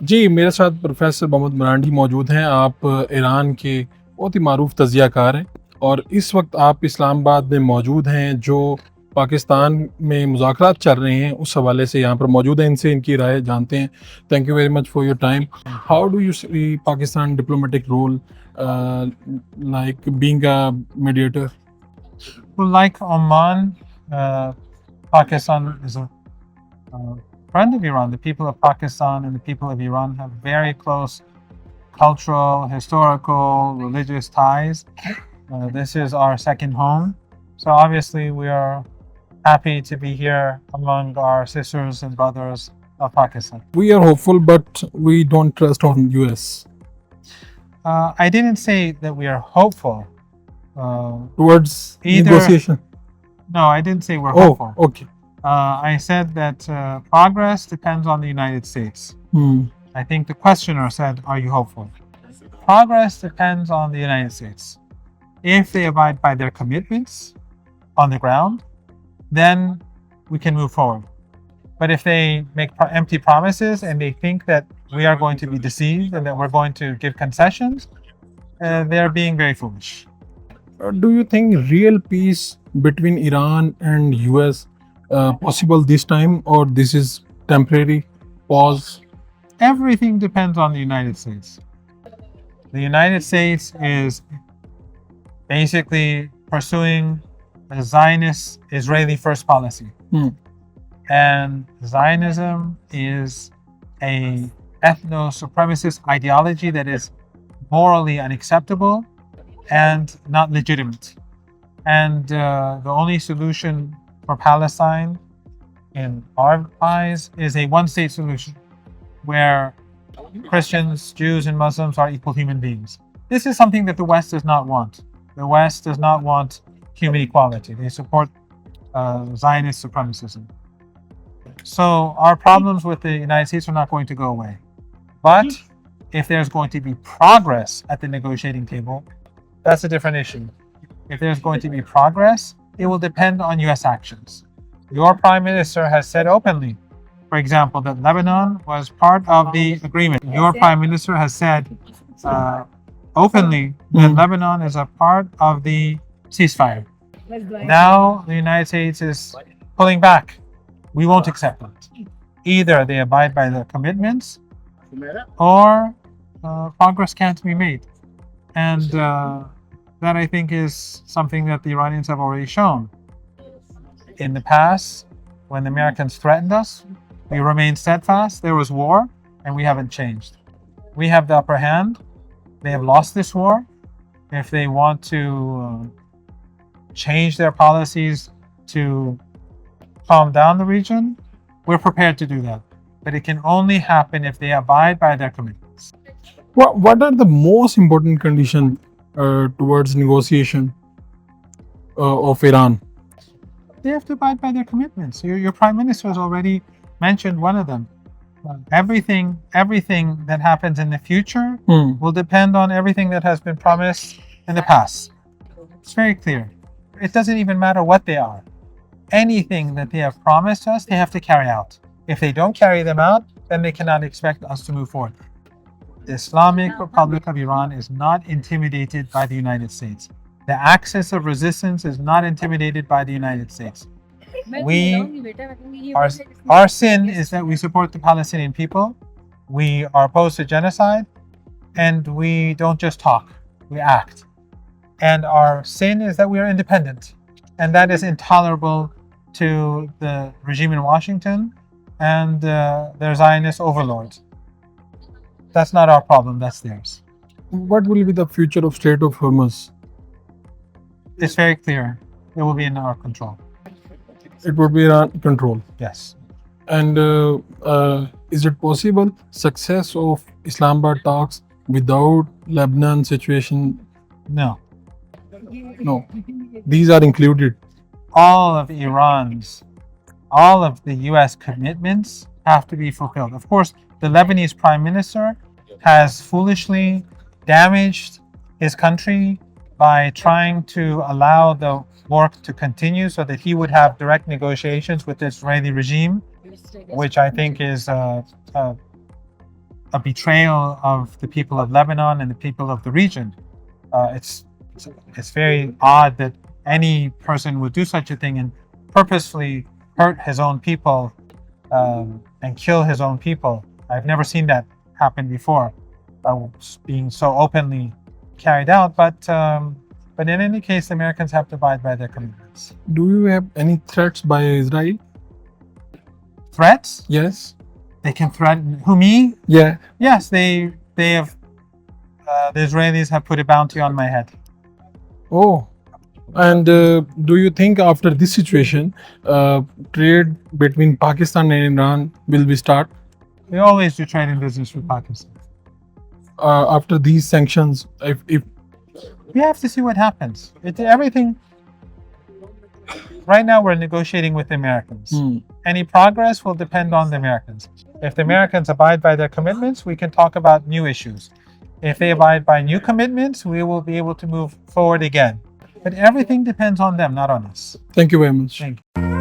जी, मेरे साथ प्रोफ़ेसर मोहम्मद मरांडी मौजूद हैं। आप ईरान के बहुत ही मारूफ़ तज़ियाकार हैं और इस वक्त आप इस्लामाबाद में मौजूद हैं, जो पाकिस्तान में मुज़ाकरात चल रहे हैं, उस हवाले से यहाँ पर मौजूद हैं। इनसे इनकी राय जानते हैं। Thank you very much for your time. How do you see Pakistan diplomatic role like being a mediator? Well, like Oman, Pakistan is a uh, friend of Iran. The people of Pakistan and the people of Iran have very close cultural, historical, religious ties. This is our second home. So obviously, we are happy to be here among our sisters and brothers of Pakistan. We are hopeful, but we don't trust on US I didn't say that we are hopeful. towards Either, negotiation. no, I didn't say we're Oh, hopeful. okay. I said that progress depends on the United States. I think the questioner said, are you hopeful? Progress depends on the United States. If they abide by their commitments on the ground, then we can move forward. But if they make empty promises and they think that we are going to be deceived and that we're going to give concessions, they're being very foolish. Do you think real peace between Iran and US possible this time, or this is temporary pause? Everything depends on the United States. The United States is basically pursuing a Zionist Israeli first policy. And Zionism is a ethno-supremacist ideology that is morally unacceptable and not legitimate. And the only solution for Palestine, in our eyes, is a one-state solution where Christians, Jews, and Muslims are equal human beings. This is something that the West does not want. The West does not want human equality. They support Zionist supremacism. So our problems with the United States are not going to go away. But if there's going to be progress at the negotiating table, that's a different issue. If there's going to be progress, it will depend on US actions. Your Prime Minister has said openly, for example, that Lebanon was part of the agreement. Your Prime Minister has said openly that Lebanon is a part of the ceasefire. Now the United States is pulling back. We won't accept it. Either they abide by their commitments or progress can't be made. And that, I think, is something that the Iranians have already shown. In the past, when the Americans threatened us, we remained steadfast. There was war, and we haven't changed. We have the upper hand. They have lost this war. If they want to change their policies to calm down the region, we're prepared to do that. But it can only happen if they abide by their commitments. What are the most important conditions towards negotiation of Iran? They have to abide by their commitments. Your Prime Minister has already mentioned one of them. Everything that happens in the future will depend on everything that has been promised in the past. It's very clear. It doesn't even matter what they are. Anything that they have promised us, they have to carry out. If they don't carry them out, then they cannot expect us to move forward. The Islamic Republic of Iran is not intimidated by the United States. The axis of resistance is not intimidated by the United States. Our sin is that we support the Palestinian people. We are opposed to genocide, and we don't just talk, we act. And our sin is that we are independent, and that is intolerable to the regime in Washington and their Zionist overlords. That's not our problem, that's theirs. What will be the future of Strait of Hormuz? It's very clear. It will be in our control. It would be Iran control. Yes. And is it possible success of Islamabad talks without Lebanon situation? No. No. These are included. All of the US commitments have to be fulfilled. Of course, the Lebanese Prime Minister has foolishly damaged his country by trying to allow the work to continue so that he would have direct negotiations with the Israeli regime, which I think is a betrayal of the people of Lebanon and the people of the region. It's very odd that any person would do such a thing and purposefully hurt his own people and kill his own people. I've never seen that happen before, being so openly carried out. But in any case, the Americans have to abide by their commitments. Do you have any threats by Israel? Threats? Yes. They can threaten who, me? Yeah. Yes, they have. The Israelis have put a bounty on my head. Oh. And do you think after this situation, trade between Pakistan and Iran will be start? We always do trade and business with Pakistan. After these sanctions, if we have to see what happens. Everything. Right now, we're negotiating with the Americans. Any progress will depend on the Americans. If the Americans abide by their commitments, we can talk about new issues. If they abide by new commitments, we will be able to move forward again. But everything depends on them, not on us. Thank you very much. Thank you.